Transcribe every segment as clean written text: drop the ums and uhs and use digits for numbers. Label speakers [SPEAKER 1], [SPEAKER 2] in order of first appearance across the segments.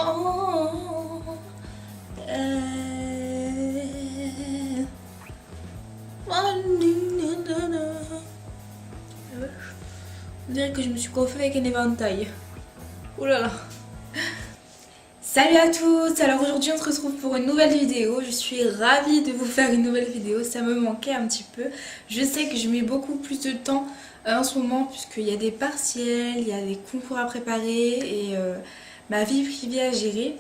[SPEAKER 1] Oh, on dirait que je me suis coiffée avec un éventail. Ouh là là. Salut à tous. Alors aujourd'hui on se retrouve pour une nouvelle vidéo. Je suis ravie de vous faire une nouvelle vidéo. Ça me manquait un petit peu. Je sais que je mets beaucoup plus de temps en ce moment puisqu'il y a des partiels, il y a des concours à préparer et ma vie privée à gérer.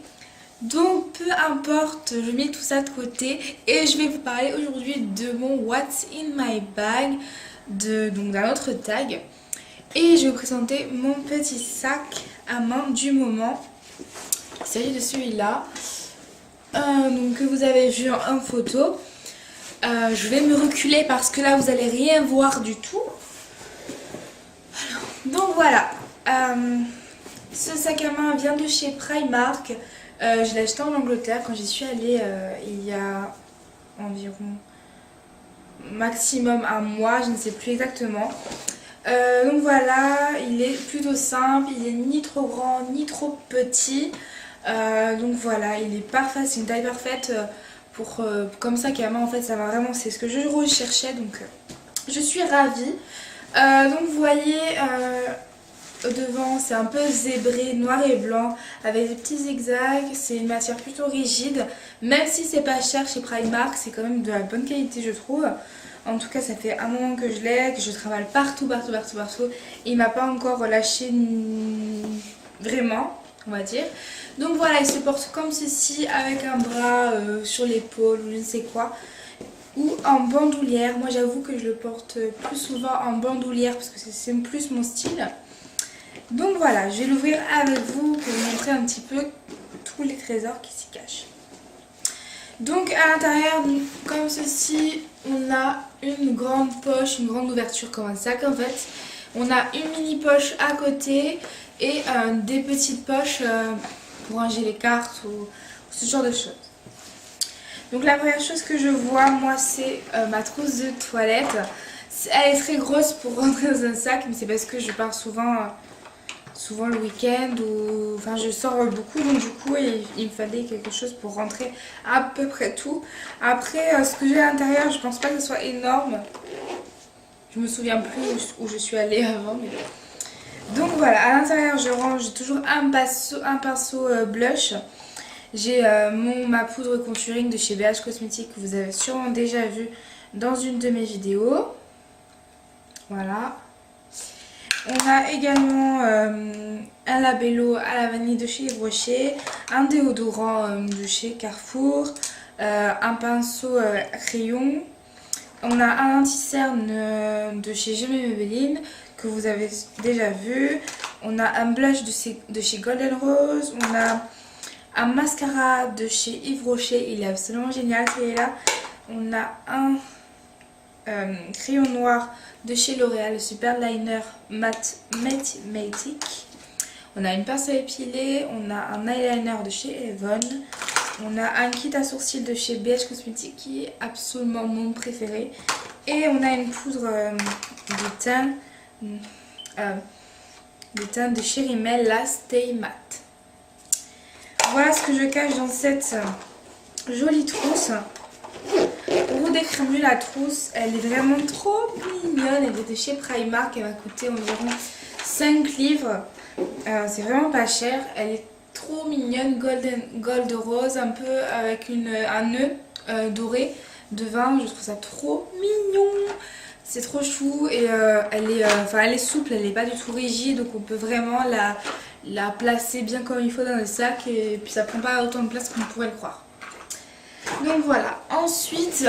[SPEAKER 1] Donc peu importe, je mets tout ça de côté et je vais vous parler aujourd'hui de mon What's in my bag, donc d'un autre tag. Et je vais vous présenter mon petit sac à main du moment. Il s'agit de celui-là, donc que vous avez vu en photo. Je vais me reculer parce que là vous allez rien voir du tout. Alors, donc voilà, ce sac à main vient de chez Primark. Je l'ai acheté en Angleterre quand j'y suis allée il y a environ maximum un mois, je ne sais plus exactement. Donc voilà, il est plutôt simple, il est ni trop grand ni trop petit. Donc voilà, il est parfait, c'est une taille parfaite pour comme sac à main. En fait ça va vraiment, c'est ce que je recherchais, donc je suis ravie. Donc vous voyez au devant c'est un peu zébré, noir et blanc avec des petits zigzags. C'est une matière plutôt rigide, même si c'est pas cher chez Primark, c'est quand même de la bonne qualité je trouve. En tout cas ça fait un moment que je l'ai, que je travaille partout. Il m'a pas encore lâché vraiment, on va dire. Donc voilà, il se porte comme ceci avec un bras sur l'épaule ou je ne sais quoi, ou en bandoulière. Moi j'avoue que je le porte plus souvent en bandoulière parce que c'est plus mon style. Donc voilà, je vais l'ouvrir avec vous pour vous montrer un petit peu tous les trésors qui s'y cachent. Donc à l'intérieur, comme ceci, on a une grande poche, une grande ouverture comme un sac en fait. On a une mini poche à côté et des petites poches pour ranger les cartes ou ce genre de choses. Donc la première chose que je vois moi c'est ma trousse de toilette. Elle est très grosse pour rentrer dans un sac, mais c'est parce que je pars souvent le week-end ou enfin je sors beaucoup, donc du coup il me fallait quelque chose pour rentrer à peu près tout. Après ce que j'ai à l'intérieur, je pense pas que ce soit énorme. Je me souviens plus où je suis allée avant, mais donc voilà, à l'intérieur je range toujours un pinceau blush. J'ai ma poudre contouring de chez BH Cosmetics que vous avez sûrement déjà vu dans une de mes vidéos. Voilà. On a également un labello à la vanille de chez Yves Rocher, un déodorant de chez Carrefour, un pinceau crayon. On a un anti-cerne de chez Gemma Maybelline que vous avez déjà vu. On a un blush de chez Golden Rose. On a un mascara de chez Yves Rocher, il est absolument génial celui-là. On a un crayon noir de chez L'Oréal, le Super Liner Matte Matic. On a une pince à épiler, on a un eyeliner de chez Avon. On a un kit à sourcils de chez BH Cosmetics qui est absolument mon préféré. Et on a une poudre de teint de chez Rimmel, la Stay Matte. Voilà ce que je cache dans cette jolie trousse. Pour vous décrire mieux la trousse, elle est vraiment trop mignonne. Elle était chez Primark, elle m'a coûté environ 5 livres. C'est vraiment pas cher. Elle est trop mignonne, gold rose, un peu avec un nœud doré de vin. Je trouve ça trop mignon. C'est trop chou et elle est souple, elle n'est pas du tout rigide, donc on peut vraiment la placer bien comme il faut dans le sac et puis ça prend pas autant de place qu'on pourrait le croire. Donc voilà, ensuite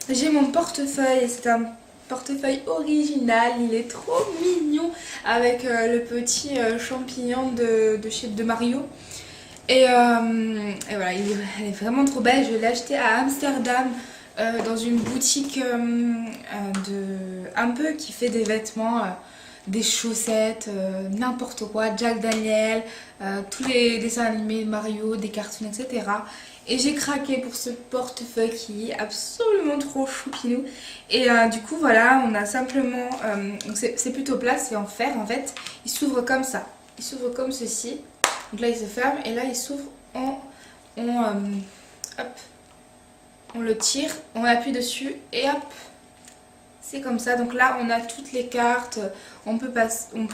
[SPEAKER 1] j'ai mon portefeuille, c'est un portefeuille original, il est trop mignon avec le petit champignon de Mario. Et voilà, elle est vraiment trop belle, je l'ai acheté à Amsterdam dans une boutique un peu qui fait des vêtements, des chaussettes, n'importe quoi, Jack Daniel, tous les dessins animés Mario, des cartoons, etc. Et j'ai craqué pour ce portefeuille qui est absolument trop choupinou. Et du coup voilà, on a simplement, c'est plutôt plat, c'est en fer en fait. Il s'ouvre comme ça, il s'ouvre comme ceci. Donc là il se ferme et là il s'ouvre, hop, on le tire, on appuie dessus et hop, c'est comme ça. Donc là on a toutes les cartes, on peut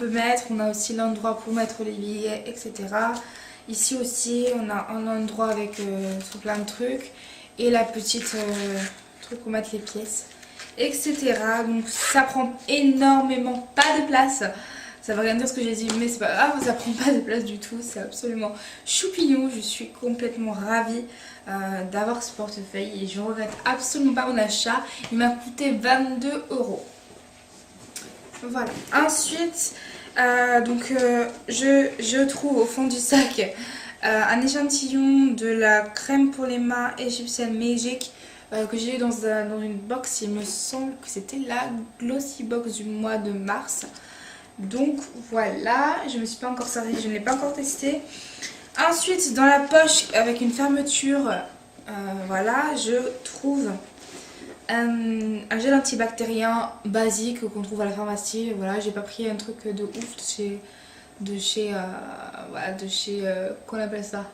[SPEAKER 1] mettre, on a aussi l'endroit pour mettre les billets, etc. Ici aussi on a un endroit avec sur plein de trucs et la petite truc pour mettre les pièces, etc. Donc ça prend énormément pas de place. Ça veut rien dire ce que j'ai dit, mais c'est pas grave, ça prend pas de place du tout, c'est absolument choupignon. Je suis complètement ravie d'avoir ce portefeuille et je regrette absolument pas mon achat. Il m'a coûté 22 €. Voilà. Ensuite, je trouve au fond du sac un échantillon de la crème pour les mains Egyptian Magic que j'ai eu dans une box. Il me semble que c'était la Glossy Box du mois de mars. Donc voilà, je ne me suis pas encore servie, je ne l'ai pas encore testé. Ensuite, dans la poche avec une fermeture, voilà, je trouve un gel antibactérien basique qu'on trouve à la pharmacie. Voilà, j'ai pas pris un truc de ouf qu'on appelle ça,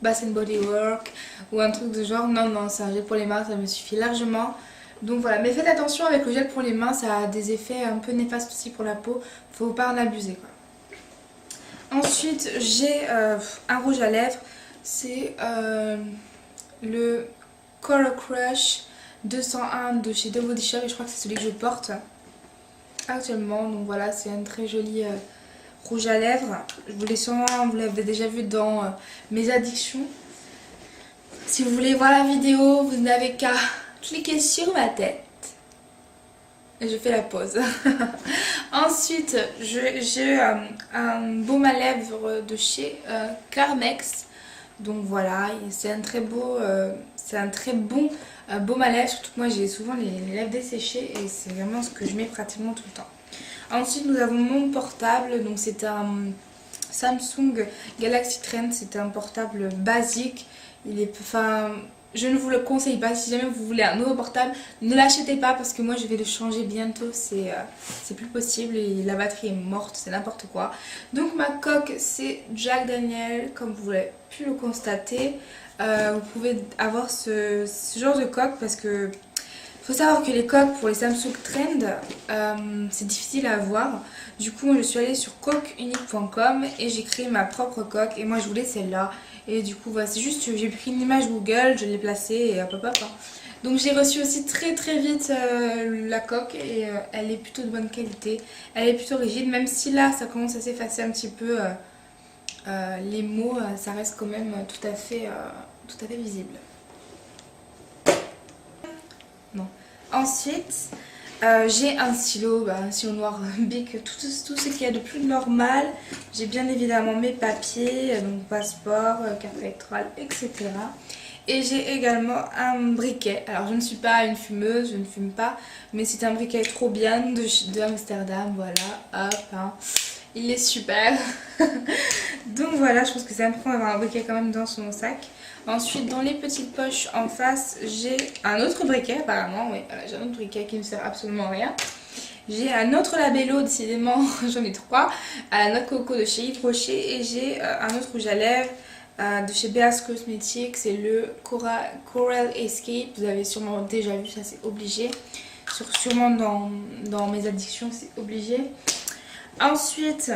[SPEAKER 1] Bath & Body Works ou un truc de genre. Non, c'est un gel pour les mains, ça me suffit largement. Donc voilà, mais faites attention avec le gel pour les mains, ça a des effets un peu néfastes aussi pour la peau, faut pas en abuser quoi. Ensuite j'ai un rouge à lèvres, c'est le Coral Crush 201 de chez The Body Shop et je crois que c'est celui que je porte actuellement. Donc voilà, c'est un très joli rouge à lèvres. Vous l'avez déjà vu dans mes addictions. Si vous voulez voir la vidéo, vous n'avez qu'à cliquer sur ma tête et je fais la pause. Ensuite j'ai un baume à lèvres de chez Carmex. Donc voilà, c'est un très bon baume à lèvres, surtout que moi j'ai souvent les lèvres desséchées et c'est vraiment ce que je mets pratiquement tout le temps. Ensuite nous avons mon portable, donc c'est un Samsung Galaxy Trend, c'est un portable basique. Je ne vous le conseille pas. Si jamais vous voulez un nouveau portable, ne l'achetez pas parce que moi je vais le changer bientôt, c'est plus possible et la batterie est morte, c'est n'importe quoi. Donc ma coque c'est Jack Daniel, comme vous l'avez pu le constater. Vous pouvez avoir ce genre de coque parce que faut savoir que les coques pour les Samsung Trend c'est difficile à avoir. Du coup moi je suis allée sur coqueunique.com et j'ai créé ma propre coque et moi je voulais celle-là. Et du coup voilà, c'est juste j'ai pris une image Google, je l'ai placée et hop hop hop. Donc j'ai reçu aussi très vite la coque et elle est plutôt de bonne qualité. Elle est plutôt rigide, même si là ça commence à s'effacer un petit peu les mots, ça reste quand même tout à fait visible. Non. Ensuite j'ai un stylo noir Bic, tout ce qu'il y a de plus normal. J'ai bien évidemment mes papiers, donc passeport, carte électorale, etc. Et j'ai également un briquet. Alors je ne suis pas une fumeuse, je ne fume pas, mais c'est un briquet trop bien de Amsterdam, voilà, hop, hein. Il est super. Donc voilà, je pense que c'est important d'avoir un briquet quand même dans son sac. Ensuite, dans les petites poches en face, j'ai un autre briquet apparemment. Oui, voilà, j'ai un autre briquet qui ne sert absolument à rien. J'ai un autre labello, décidément, j'en ai 3. À la noix de coco de chez Yves Rocher. Et j'ai un autre rouge à lèvres de chez Beas Cosmetics. C'est le Coral Escape. Vous avez sûrement déjà vu, ça c'est obligé. Sûrement dans mes addictions, c'est obligé. Ensuite,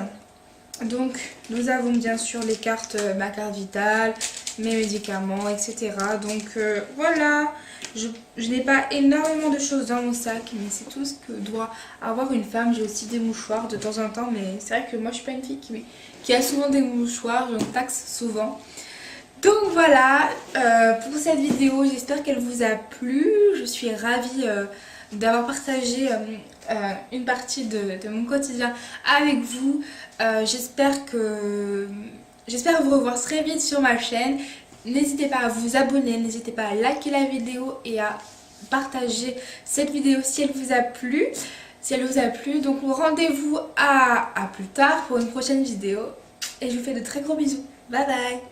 [SPEAKER 1] donc nous avons bien sûr les cartes, ma carte vitale, mes médicaments, etc. Donc voilà, je n'ai pas énormément de choses dans mon sac, mais c'est tout ce que doit avoir une femme. J'ai aussi des mouchoirs de temps en temps, mais c'est vrai que moi je suis pas une fille qui a souvent des mouchoirs, j'en taxe souvent. Donc voilà pour cette vidéo, j'espère qu'elle vous a plu. Je suis ravie d'avoir partagé une partie de mon quotidien avec vous. J'espère vous revoir très vite sur ma chaîne. N'hésitez pas à vous abonner, n'hésitez pas à liker la vidéo et à partager cette vidéo si elle vous a plu. Donc rendez-vous à plus tard pour une prochaine vidéo. Et je vous fais de très gros bisous. Bye bye.